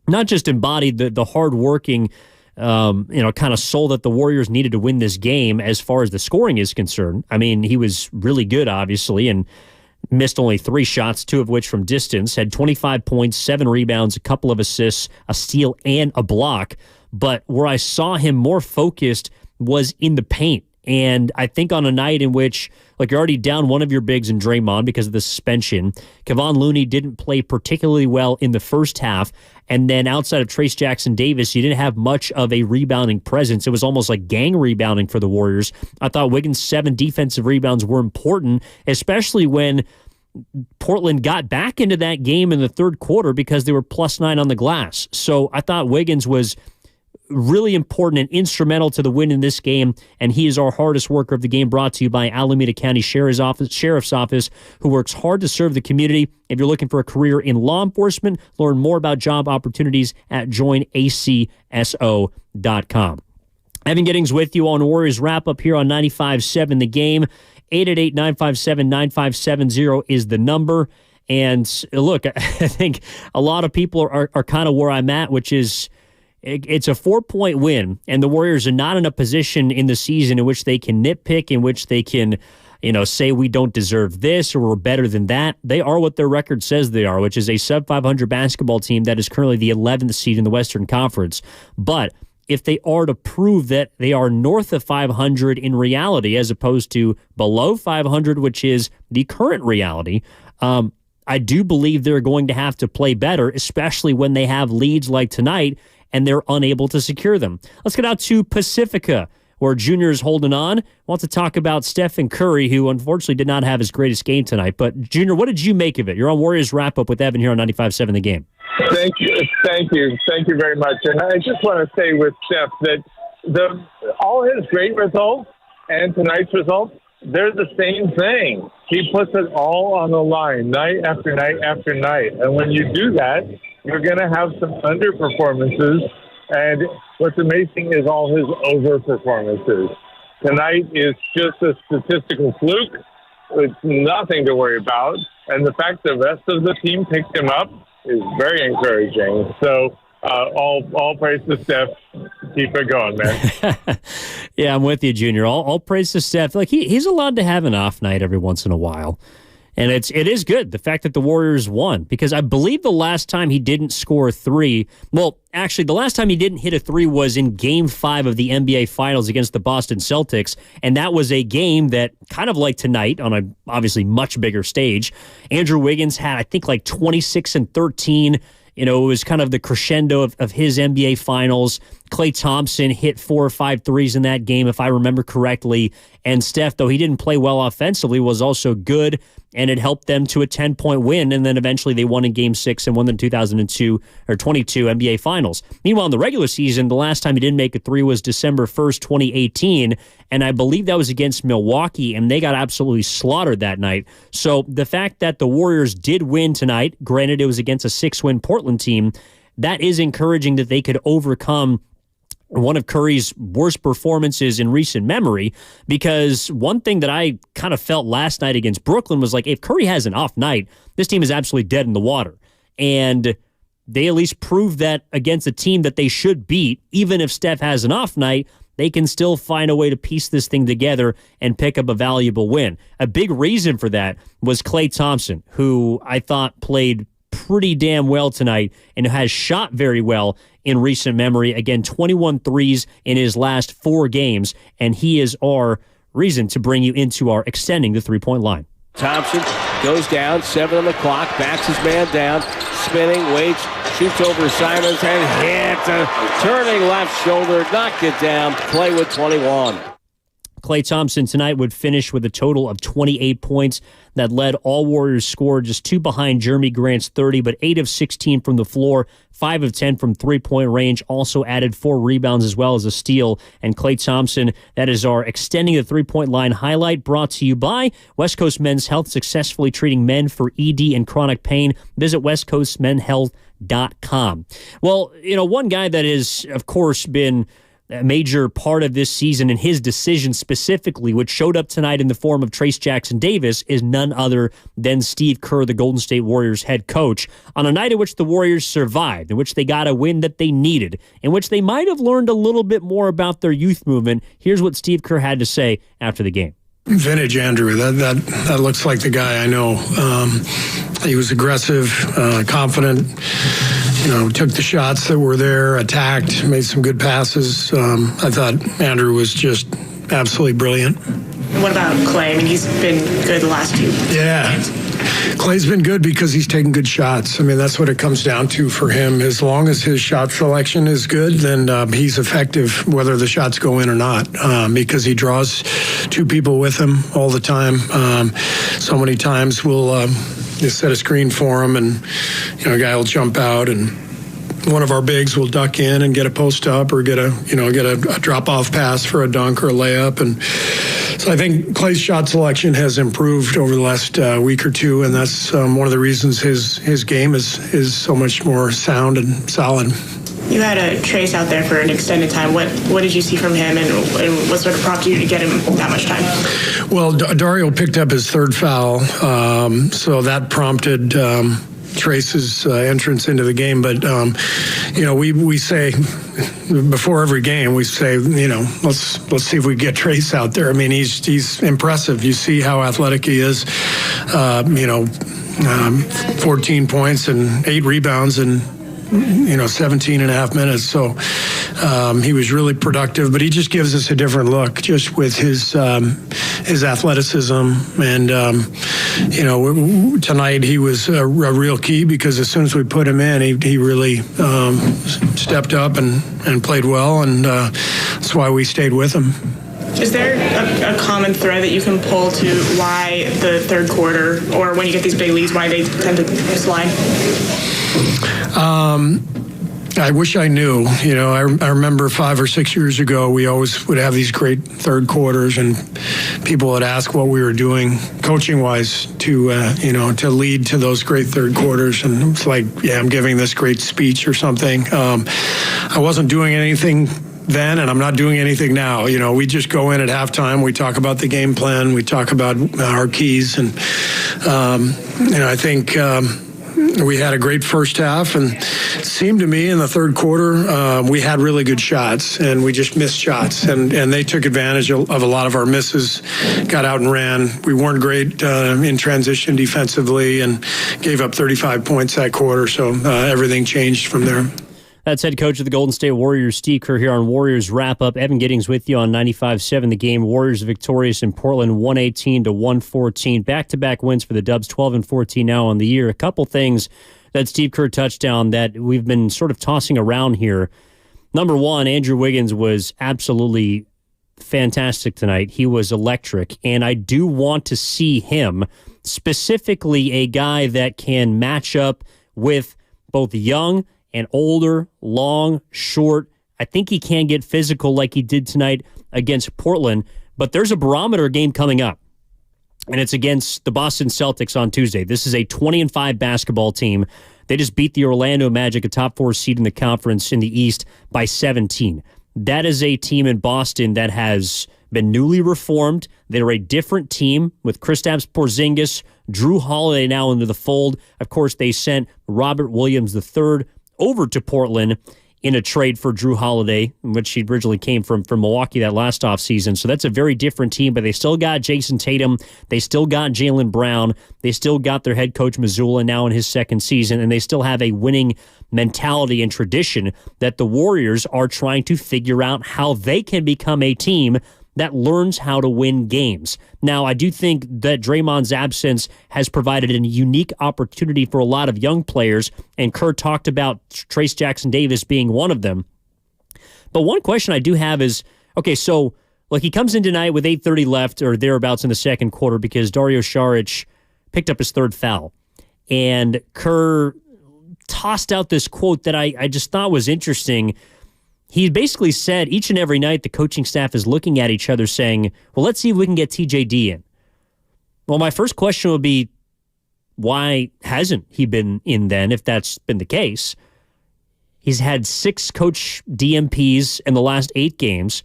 not just embodied the hard-working kind of soul that the Warriors needed to win this game as far as the scoring is concerned. I mean, he was really good, obviously, and missed only 3 shots, 2 of which from distance, had 25 points, 7 rebounds, a couple of assists, a steal, and a block. But where I saw him more focused was in the paint. And I think on a night in which, you're already down one of your bigs in Draymond because of the suspension, Kevon Looney didn't play particularly well in the first half. And then outside of Trayce Jackson-Davis, you didn't have much of a rebounding presence. It was almost like gang rebounding for the Warriors. I thought Wiggins' 7 defensive rebounds were important, especially when Portland got back into that game in the third quarter because they were +9 on the glass. So I thought Wiggins was really important and instrumental to the win in this game, and he is our hardest worker of the game, brought to you by Alameda County Sheriff's Office, who works hard to serve the community. If you're looking for a career in law enforcement, learn more about job opportunities at joinacso.com. Evan Giddings with you on Warriors Wrap-Up here on 95.7 The Game. 888-957-9570 is the number. And look, I think a lot of people are kind of where I'm at, which is, it's a 4-point win, and the Warriors are not in a position in the season in which they can nitpick, in which they can, say we don't deserve this or we're better than that. They are what their record says they are, which is a sub-500 basketball team that is currently the 11th seed in the Western Conference. But if they are to prove that they are north of 500 in reality as opposed to below 500, which is the current reality, I do believe they're going to have to play better, especially when they have leads like tonight and they're unable to secure them. Let's get out to Pacifica, where Junior is holding on. Want to talk about Stephen Curry, who unfortunately did not have his greatest game tonight. But, Junior, what did you make of it? You're on Warriors Wrap-Up with Evan here on 95.7 The Game. Thank you very much. And I just want to say with Steph that all his great results and tonight's results, they're the same thing. He puts it all on the line, night after night after night. And when you do that, you're going to have some underperformances. And what's amazing is all his over-performances. Tonight is just a statistical fluke. It's nothing to worry about. And the fact the rest of the team picked him up is very encouraging. So all praise to Steph. Keep it going, man. Yeah, I'm with you, Junior. All praise to Steph. Like he's allowed to have an off night every once in a while. And it is good, the fact that the Warriors won, because I believe the last time he didn't score a three, well, actually, the last time he didn't hit a three was in Game 5 of the NBA Finals against the Boston Celtics, and that was a game that, kind of like tonight, on a obviously much bigger stage, Andrew Wiggins had, I think, like 26 and 13. It was kind of the crescendo of his NBA Finals. Klay Thompson hit 4 or 5 threes in that game, if I remember correctly. And Steph, though he didn't play well offensively, was also good, and it helped them to a 10-point win. And then eventually they won in Game 6 and won the 2022 or 22 NBA Finals. Meanwhile, in the regular season, the last time he didn't make a three was December 1st, 2018. And I believe that was against Milwaukee, and they got absolutely slaughtered that night. So the fact that the Warriors did win tonight, granted it was against a 6-win Portland team, that is encouraging that they could overcome one of Curry's worst performances in recent memory, because one thing that I kind of felt last night against Brooklyn was like, if Curry has an off night, this team is absolutely dead in the water. And they at least proved that against a team that they should beat, even if Steph has an off night, they can still find a way to piece this thing together and pick up a valuable win. A big reason for that was Klay Thompson, who I thought played pretty damn well tonight and has shot very well in recent memory. Again, 21 threes in his last 4 games, and he is our reason to bring you into our extending the three-point line. Thompson goes down, 7 on the clock, backs his man down, spinning, waits, shoots over Simons, and hits a turning left shoulder, knocked it down. Klay with 21. Klay Thompson tonight would finish with a total of 28 points. That led all Warriors scored, just 2 behind Jeremy Grant's 30, but 8 of 16 from the floor, 5 of 10 from three-point range, also added 4 rebounds as well as a steal. And Klay Thompson, that is our extending the three-point line highlight, brought to you by West Coast Men's Health, successfully treating men for ED and chronic pain. Visit westcoastmenhealth.com. Well, one guy that has, of course, been a major part of this season and his decision specifically, which showed up tonight in the form of Trace Jackson-Davis, is none other than Steve Kerr, the Golden State Warriors head coach, on a night in which the Warriors survived, in which they got a win that they needed, in which they might have learned a little bit more about their youth movement. Here's what Steve Kerr had to say after the game. Vintage Andrew, that looks like the guy I know. He was aggressive, confident, took the shots that were there, attacked, made some good passes. I thought Andrew was just absolutely brilliant. What about Klay? I mean, he's been good the last few games. Klay's been good because he's taking good shots. I mean, that's what it comes down to for him. As long as his shot selection is good, then he's effective whether the shots go in or not, because he draws 2 people with him all the time. So many times we'll just set a screen for him, and a guy will jump out, and one of our bigs will duck in and get a post up or get a drop off pass for a dunk or a layup. And so I think Klay's shot selection has improved over the last week or two, and that's one of the reasons his game is so much more sound and solid. You had a Trace out there for an extended time. What did you see from him, and what sort of prompted you to get him that much time? Well, Dario picked up his 3rd foul, so that prompted Trace's entrance into the game. But, we say before every game, we say, let's see if we get Trace out there. I mean, he's impressive. You see how athletic he is, 14 points and 8 rebounds and 17 and a half minutes. So he was really productive, but he just gives us a different look just with his athleticism. And, tonight he was a real key because as soon as we put him in, he really stepped up and played well. And that's why we stayed with him. Is there a common thread that you can pull to why the third quarter, or when you get these big leads, why they tend to slide? I wish I knew. I remember 5 or 6 years ago, we always would have these great third quarters, and people would ask what we were doing coaching-wise to lead to those great third quarters. And it's like, I'm giving this great speech or something. I wasn't doing anything then, and I'm not doing anything now. We just go in at halftime. We talk about the game plan. We talk about our keys, and I think we had a great first half, and it seemed to me in the third quarter we had really good shots, and we just missed shots, and they took advantage of a lot of our misses, got out and ran. We weren't great in transition defensively and gave up 35 points that quarter, so everything changed from there. That's head coach of the Golden State Warriors, Steve Kerr, here on Warriors Wrap-Up. Evan Giddings with you on 95.7 The Game. Warriors victorious in Portland, 118-114. Back-to-back wins for the Dubs, 12-14 now on the year. A couple things that Steve Kerr touched on that we've been sort of tossing around here. Number one, Andrew Wiggins was absolutely fantastic tonight. He was electric, and I do want to see him, specifically a guy that can match up with both young and older, long, short. I think he can get physical like he did tonight against Portland, but there's a barometer game coming up, and it's against the Boston Celtics on Tuesday. This is a 20-5 basketball team. They just beat the Orlando Magic, a top 4 seed in the conference in the East, by 17. That is a team in Boston that has been newly reformed. They're a different team with Kristaps Porzingis, Drew Holiday now into the fold. Of course, they sent Robert Williams III over to Portland in a trade for Drew Holiday, which he originally came from Milwaukee that last offseason. So that's a very different team, but they still got Jason Tatum. They still got Jaylen Brown. They still got their head coach Mazzulla now in his second season, and they still have a winning mentality and tradition that the Warriors are trying to figure out how they can become a team that learns how to win games. Now, I do think that Draymond's absence has provided a unique opportunity for a lot of young players, and Kerr talked about Trace Jackson-Davis being one of them. But one question I do have is, okay, so he comes in tonight with 8:30 left or thereabouts in the second quarter because Dario Saric picked up his third foul. And Kerr tossed out this quote that I just thought was interesting. He basically said each and every night the coaching staff is looking at each other saying, well, let's see if we can get TJD in. Well, my first question would be, why hasn't he been in then, if that's been the case? He's had 6 coach DMPs in the last 8 games.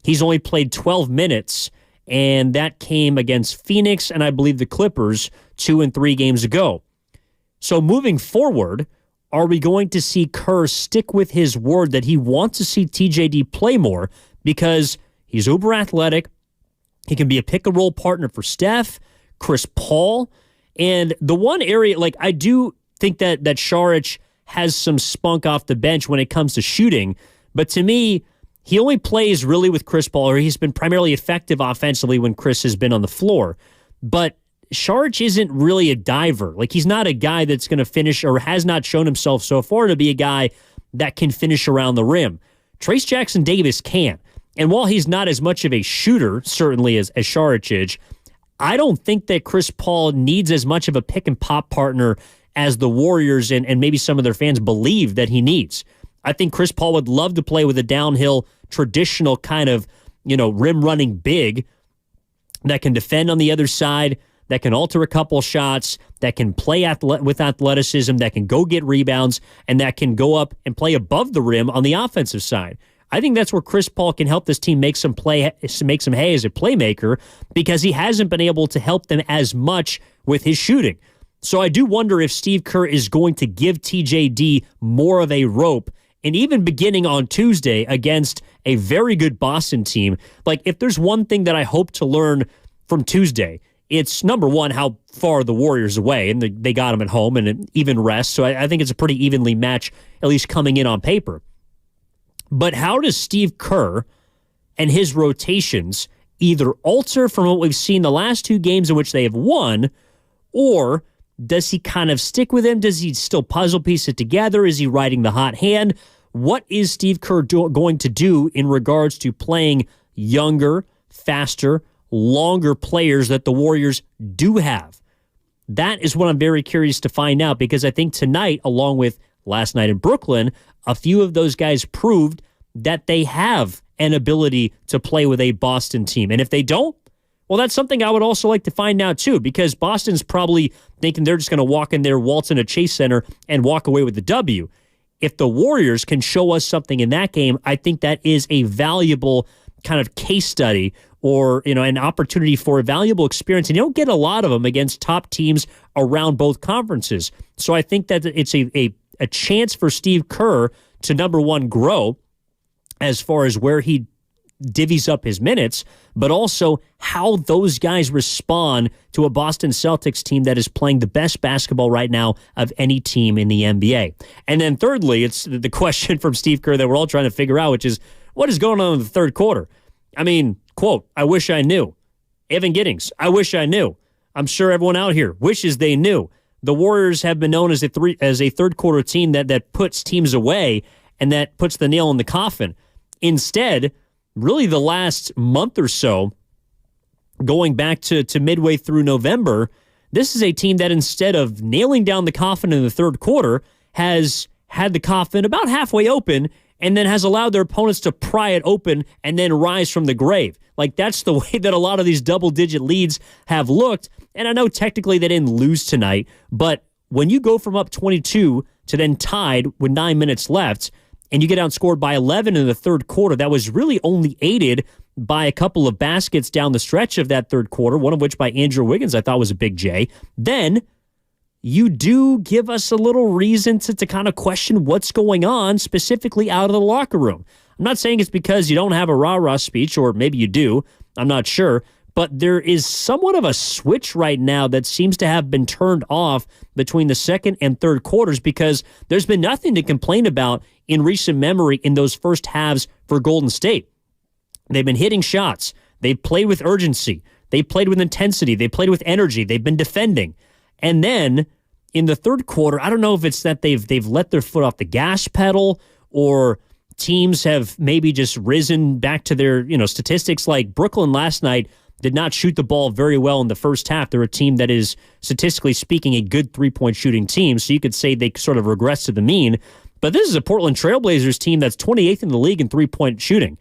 He's only played 12 minutes, and that came against Phoenix and I believe the Clippers 2 and 3 games ago. So moving forward, are we going to see Kerr stick with his word that he wants to see TJD play more because he's uber athletic, he can be a pick-and-roll partner for Steph, Chris Paul, and the one area, I do think that Saric has some spunk off the bench when it comes to shooting, but to me, he only plays really with Chris Paul, or he's been primarily effective offensively when Chris has been on the floor, but Saric isn't really a diver. He's not a guy that's going to finish or has not shown himself so far to be a guy that can finish around the rim. Trace Jackson-Davis can. And while he's not as much of a shooter, certainly as Saric is, I don't think that Chris Paul needs as much of a pick-and-pop partner as the Warriors and maybe some of their fans believe that he needs. I think Chris Paul would love to play with a downhill, traditional kind of, rim-running big that can defend on the other side, that can alter a couple shots, that can play with athleticism, that can go get rebounds, and that can go up and play above the rim on the offensive side. I think that's where Chris Paul can help this team make some hay as a playmaker because he hasn't been able to help them as much with his shooting. So I do wonder if Steve Kerr is going to give TJD more of a rope, and even beginning on Tuesday against a very good Boston team. Like, if there's one thing that I hope to learn from Tuesday, it's, number one, how far the Warriors away, and they got them at home and an even rest, so I think it's a pretty evenly match, at least coming in on paper. But how does Steve Kerr and his rotations either alter from what we've seen the last 2 games in which they have won, or does he kind of stick with him? Does he still puzzle piece it together? Is he riding the hot hand? What is Steve Kerr going to do in regards to playing younger, faster, longer players that the Warriors do have? That is what I'm very curious to find out, because I think tonight, along with last night in Brooklyn, a few of those guys proved that they have an ability to play with a Boston team. And if they don't, well, that's something I would also like to find out too, because Boston's probably thinking they're just going to walk in there, waltz in a Chase Center, and walk away with the W. If the Warriors can show us something in that game, I think that is a valuable kind of case study, or an opportunity for a valuable experience. And you don't get a lot of them against top teams around both conferences. So I think that it's a chance for Steve Kerr to, number one, grow as far as where he divvies up his minutes, but also how those guys respond to a Boston Celtics team that is playing the best basketball right now of any team in the NBA. And then thirdly, it's the question from Steve Kerr that we're all trying to figure out, which is, what is going on in the third quarter? I mean, quote, I wish I knew. Evan Giddings, I wish I knew. I'm sure everyone out here wishes they knew. The Warriors have been known as a third quarter team that puts teams away and that puts the nail in the coffin. Instead, really the last month or so, going back to midway through November, this is a team that, instead of nailing down the coffin in the third quarter, has had the coffin about halfway open and then has allowed their opponents to pry it open and then rise from the grave. Like, that's the way that a lot of these double-digit leads have looked. And I know technically they didn't lose tonight, but when you go from up 22 to then tied with 9 minutes left, and you get outscored by 11 in the third quarter, that was really only aided by a couple of baskets down the stretch of that third quarter, one of which by Andrew Wiggins I thought was a big J. Then you do give us a little reason to kind of question what's going on, specifically out of the locker room. I'm not saying it's because you don't have a rah-rah speech, or maybe you do, I'm not sure, but there is somewhat of a switch right now that seems to have been turned off between the second and third quarters, because there's been nothing to complain about in recent memory in those first halves for Golden State. They've been hitting shots. They've played with urgency. They played with intensity. They played with energy. They've been defending. And then in the third quarter, I don't know if it's that they've let their foot off the gas pedal, or teams have maybe just risen back to their statistics. Like Brooklyn last night did not shoot the ball very well in the first half. They're a team that is, statistically speaking, a good three-point shooting team, so you could say they sort of regress to the mean. But this is a Portland Trailblazers team that's 28th in the league in three-point shooting.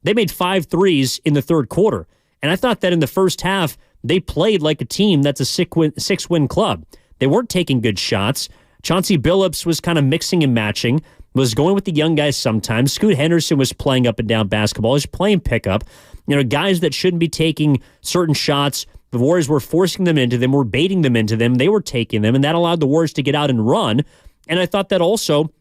They made 5 threes in the third quarter. And I thought that in the first half, they played like a team that's a six-win club. They weren't taking good shots. Chauncey Billups was kind of mixing and matching, was going with the young guys sometimes. Scoot Henderson was playing up and down basketball. He was playing pickup. Guys that shouldn't be taking certain shots, the Warriors were forcing them into them, were baiting them into them. They were taking them, and that allowed the Warriors to get out and run. And I thought that also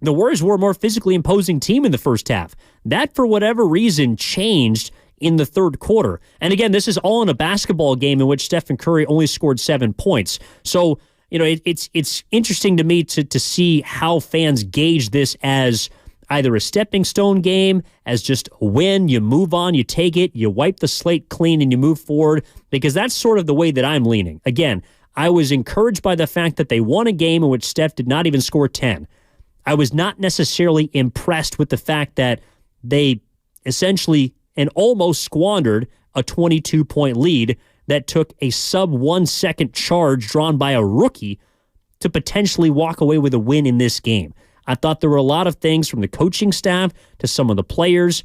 the Warriors were a more physically imposing team in the first half. That, for whatever reason, changed in the third quarter. And again, this is all in a basketball game in which Stephen Curry only scored 7 points. So, it's interesting to me to see how fans gauge this as either a stepping stone game, as just a win, you move on, you take it, you wipe the slate clean, and you move forward, because that's sort of the way that I'm leaning. Again, I was encouraged by the fact that they won a game in which Steph did not even score 10. I was not necessarily impressed with the fact that they essentially and almost squandered a 22-point lead that took a sub-1 second charge drawn by a rookie to potentially walk away with a win in this game. I thought there were a lot of things from the coaching staff to some of the players.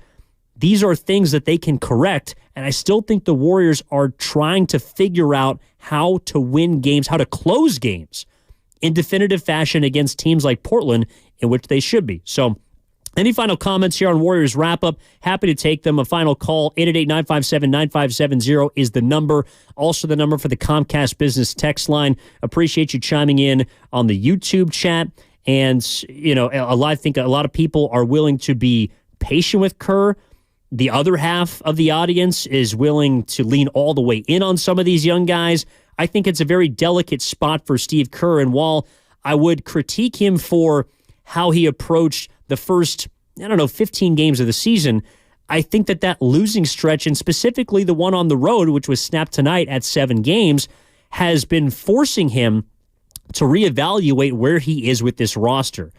These are things that they can correct, and I still think the Warriors are trying to figure out how to win games, how to close games in definitive fashion against teams like Portland, in which they should be. So Any final comments here on Warriors wrap-up? Happy to take them. A final call, 888-957-9570 is the number. Also the number for the Comcast Business text line. Appreciate you chiming in on the YouTube chat. And, I think a lot of people are willing to be patient with Kerr. The other half of the audience is willing to lean all the way in on some of these young guys. I think it's a very delicate spot for Steve Kerr. And while I would critique him for how he approached the first, 15 games of the season, I think that losing stretch, and specifically the one on the road, which was snapped tonight at 7 games, has been forcing him to reevaluate where he is with this roster.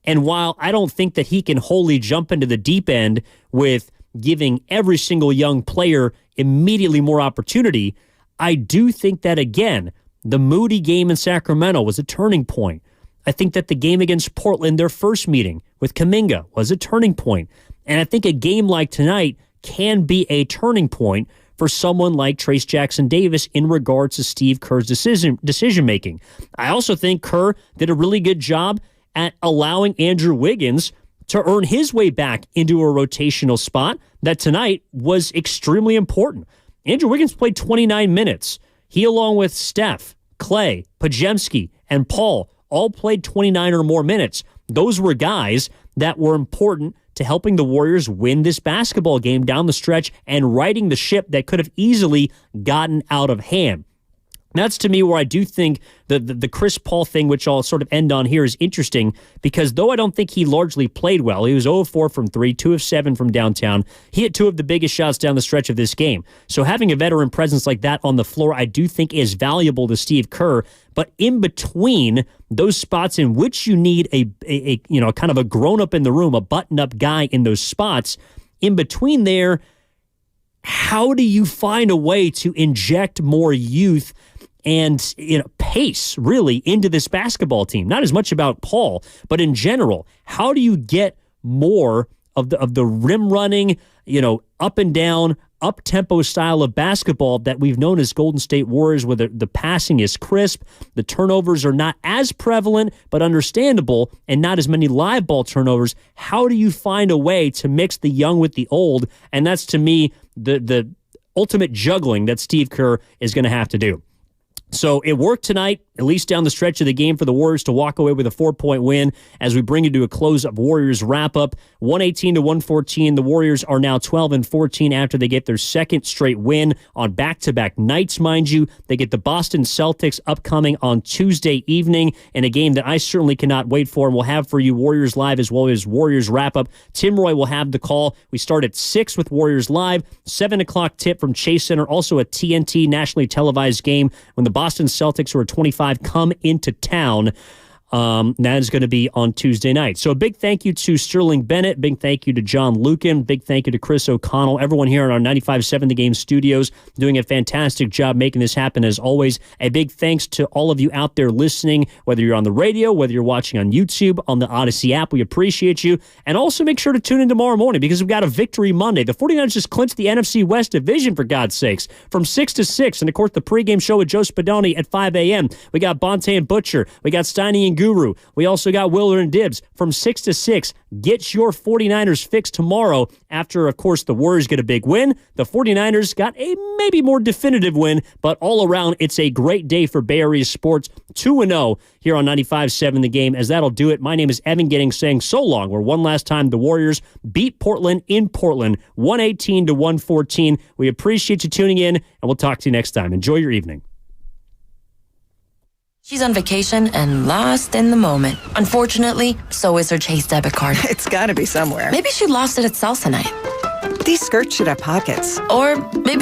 And while I don't think that he can wholly jump into the deep end with giving every single young player immediately more opportunity, I do think that, again, the Moody game in Sacramento was a turning point. I think that the game against Portland, their first meeting with Kuminga, was a turning point. And I think a game like tonight can be a turning point for someone like Trayce Jackson-Davis in regards to Steve Kerr's decision-making. I also think Kerr did a really good job at allowing Andrew Wiggins to earn his way back into a rotational spot that tonight was extremely important. Andrew Wiggins played 29 minutes. He, along with Steph, Klay, Podziemski, and Paul, all played 29 or more minutes. Those were guys that were important to helping the Warriors win this basketball game down the stretch and righting the ship that could have easily gotten out of hand. That's, to me, where I do think the Chris Paul thing, which I'll sort of end on here, is interesting because though I don't think he largely played well, he was 0 of 4 from 3, 2 of 7 from downtown. He hit 2 of the biggest shots down the stretch of this game. So having a veteran presence like that on the floor, I do think is valuable to Steve Kerr. But in between those spots in which you need a kind of a grown-up in the room, a button-up guy in those spots, in between there, how do you find a way to inject more youth and pace really into this basketball team? Not as much about Paul, but in general, how do you get more of the rim running, up and down, up-tempo style of basketball that we've known as Golden State Warriors, where the passing is crisp, the turnovers are not as prevalent, but understandable, and not as many live ball turnovers? How do you find a way to mix the young with the old? And that's, to me, the ultimate juggling that Steve Kerr is going to have to do. So it worked tonight, at least down the stretch of the game, for the Warriors to walk away with a 4-point win as we bring you to a close of Warriors wrap-up. 118-114. The Warriors are now 12-14 after they get their second straight win on back-to-back nights, mind you. They get the Boston Celtics upcoming on Tuesday evening in a game that I certainly cannot wait for, and we'll have for you Warriors Live as well as Warriors wrap-up. Tim Roy will have the call. We start at 6 with Warriors Live, 7 o'clock tip from Chase Center, also a TNT nationally televised game when the Boston Celtics, who are 25, come into town. That is going to be on Tuesday night. So a big thank you to Sterling Bennett. Big thank you to John Lucan. Big thank you to Chris O'Connell. Everyone here in our 95.7 The Game studios doing a fantastic job making this happen as always. A big thanks to all of you out there listening, whether you're on the radio, whether you're watching on YouTube, on the Odyssey app. We appreciate you. And also make sure to tune in tomorrow morning because we've got a Victory Monday. The 49ers just clinched the NFC West division, for God's sakes, from 6 to 6. And, of course, the pregame show with Joe Spadoni at 5 a.m. We got Bonte and Butcher. We got Steiny and Guru. We also got Willer and Dibbs from 6 to 6. Get your 49ers fix tomorrow after, of course, the Warriors get a big win. The 49ers got a maybe more definitive win, but all around, it's a great day for Bay Area sports. 2-0 here on 95.7 The Game, as that'll do it. My name is Evan Giddings saying so long, where one last time the Warriors beat Portland in Portland, 118-114. We appreciate you tuning in, and we'll talk to you next time. Enjoy your evening. She's on vacation and lost in the moment. Unfortunately, so is her Chase debit card. It's got to be somewhere. Maybe she lost it at salsa night. These skirts should have pockets. Or maybe